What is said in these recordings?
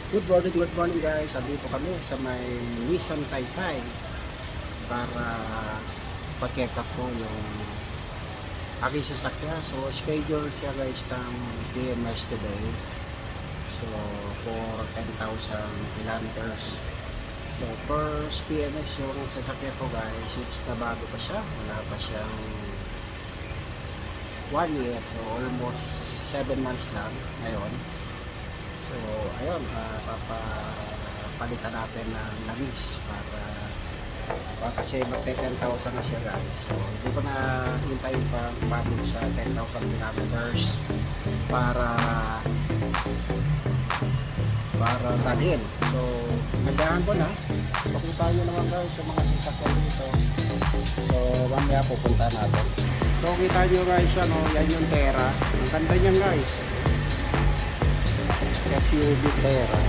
Good morning guys. Andito kami sa may Nissan Taytay para pa-check up po yung aking sasakyan. So schedule siya guys ng PMS today. So for 10,000 kilometers. So first PMS yung sasakyan ko guys. It's na bago pa siya. Wala pa siyang 1 year. So almost 7 months lang ngayon. So ayun, papalitan natin ng langis para kasi mag-10,000 na siya guys. So hindi ko na hintayin pa umabot sa 10,000 kilometers para dalhin. So nagahan ko na. Pakita nyo naman guys yung mga sasakyan dito. So mamaya pupunta natin. So kita nyo guys, ano, yan yung Terra. Ang ganda niyan guys, SUV Terra.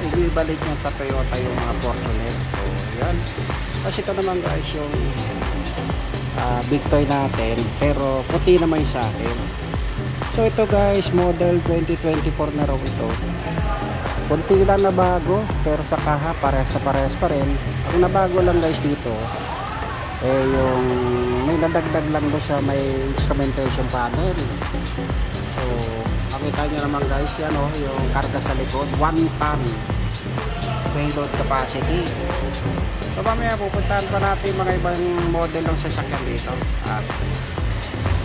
Ibibalik niya sa Toyota yung mga Fortuner. So yan. Kasi ito naman guys yung big toy natin, pero puti naman yung sa akin. So ito guys, model 2024 na raw ito. Kunti lang na bago, pero sa kaha parehas pa rin. Ang nabago lang guys dito yung may nadagdag lang doon sa may instrumentation panel. So makita nyo naman guys yan, yung karga sa likod, 1 ton payload capacity. So mamaya pupuntahan pa natin mga ibang model ng sasakyan dito. At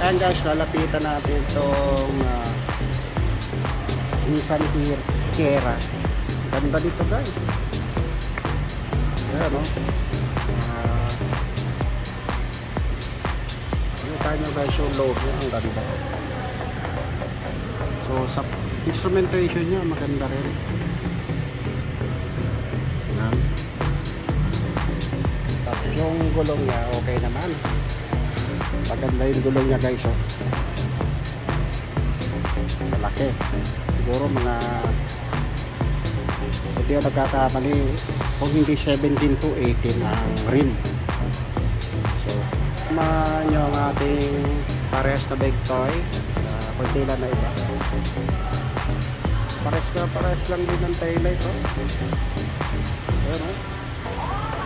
ayan guys, lalapitan natin itong Nissan Terra. Ganda dito guys. Ayan nakita nyo guys yung logo, ang ganda. So sa instrumentation nya maganda rin. Yan. Tapos yung gulong nya okay naman. Maganda yung gulong nya guys. Malaki. Siguro mga hindi yung nagkakamali kung hindi 17 to 18 ang rim. So sama nyo ang ating parehas na big toy. Kunti lang na iba. Parehas lang din ng taillight. Ayan,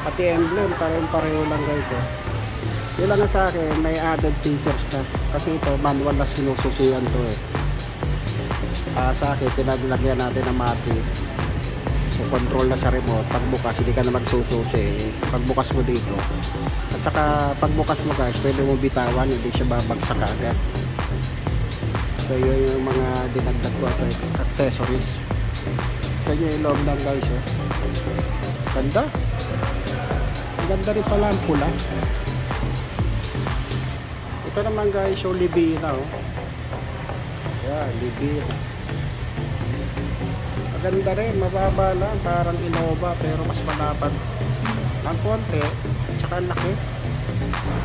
pati emblem pareho lang guys. Yun lang sa akin, may added features na. Kasi ito manual na sinususian to sa akin pinaglagyan natin ng matic. So control na sa remote. Pagbukas hindi ka na magsususi. Pagbukas mo dito. At saka pagbukas mo guys, pwede mo bitawan, hindi siya babagsak agad. So yun yung mga dinagdag ko sa accessories. So yun yung loob lang guys. Ganda. Ganda rin pala ang pula. Ito naman guys yung Libina. Yeah, Libina. Maganda rin, mababa lang, parang Innova pero mas malapad ang konti, tsaka laki.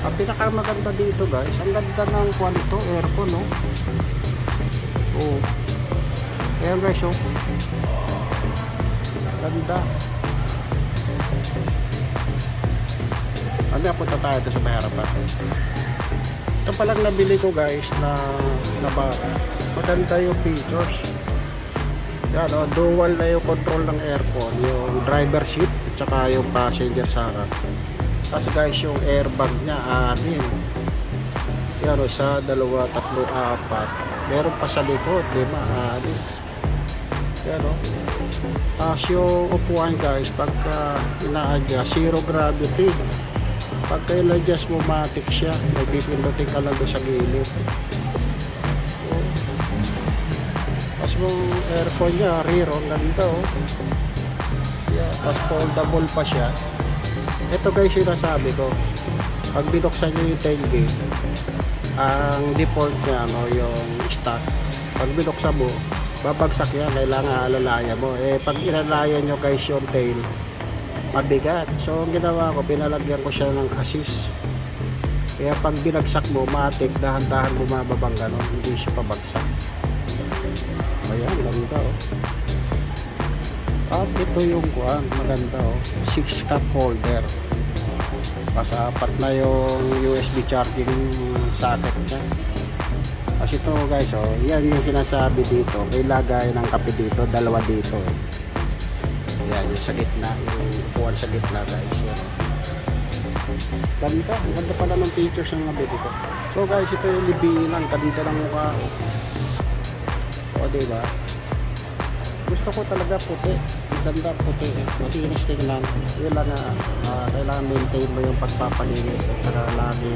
Ang pinakamaganda dito guys, ang ganda ng kwanto, aircon ayan guys ganda. Punta tayo ito sa may harapan. Ito palang nabili ko guys na maganda yung features. Yan dual na yung control ng aircon, yung driver seat at saka yung passenger sa harap. Tapos guys yung airbag nya 6. Yan isa, 2, 3, 4. Meron pa sa likod 5, 6. Yan tapos yung upuan guys, pagka ina-adjust, zero gravity. Pagka ina-adjust mo, matic siya, may pipindutin ka lang doon sa gilid. Tapos yung aircon nya rear, ang ganda yeah, tapos foldable pa siya. Ito guys yung nasabi ko, pag binuksan nyo yung tailgate, ang default nya yung stock, pag binuksan mo babagsak yan, kailangan alalaya mo. Pag ilalaya nyo guys yung tail, mabigat. So ang ginawa ko, pinalagyan ko siya ng assist, kaya pag binagsak mo, matik, dahan-dahan bumababang ganon, hindi siya pabagsak. Ayan, ganda at ito yung maganda 6 cup holder. Pasapat na yung USB charging socket nya. Kasi ito guys, yan yung sinasabi dito, may lagay ng kape dito, 2 dito. Yan, yung sa gitna, yung upuan sa gitna guys. Yan. Ganda, ganda pala ng features ng nabili ko. So guys, ito yung libilang, ganda ng mukha. O diba? Gusto ko talaga puti. Ganda puti. Matinis tingnan. Yun lang na kailangan maintain mo yung pagpapalinis at saka lagi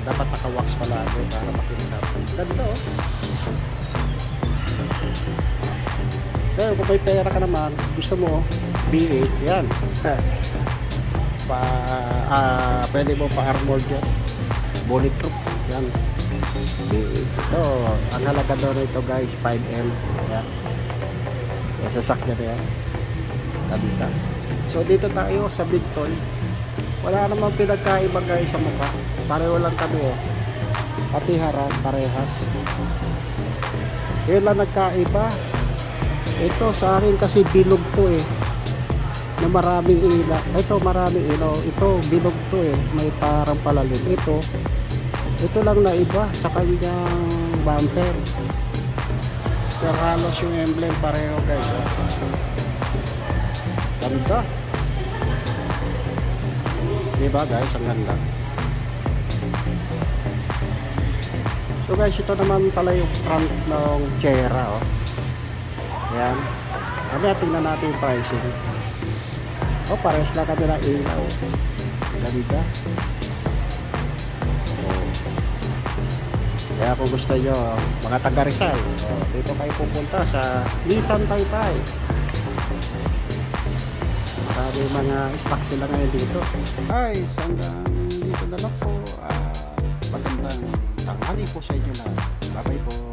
dapat naka-wax palagi para makinap. Ganda oh. Pero kung may pera ka naman, gusto mo B8, yan. Pwede mo pa-armored yan. Bulletproof, yan. B8. Ito, ang halaga doon ito guys, 5M. Yan. Yan, sasakyan na yan. Kabita. So dito tayo sa Big Toy. Wala namang pinagkaiba guys sa mukha. Pareho lang kami oh. Pati harap, parehas. Yun lang nagkaiba. Ito sa akin kasi bilog to eh. Na maraming ilaw. Ito maraming ilaw. Ito bilog to eh. May parang palalim. Ito lang na iba sa kanyang bumper. Pero halos yung emblem pareho guys. Ganda. Diba guys? Ang ganda. So guys, ito naman pala yung front ng Sierra oh. Yan. Kami tingnan natin yung pricing. Oh, pares lang kami ng ilaw. Ganda. Oh. Kaya kung gusto nyo, mga taga Rizal, oh, dito kayo pupunta sa Nissan Taytay. Marami mga stock sila ngayon dito. Guys, hanggang dito na lang po. Magandang tanghali po sa inyo na. Bye bye po.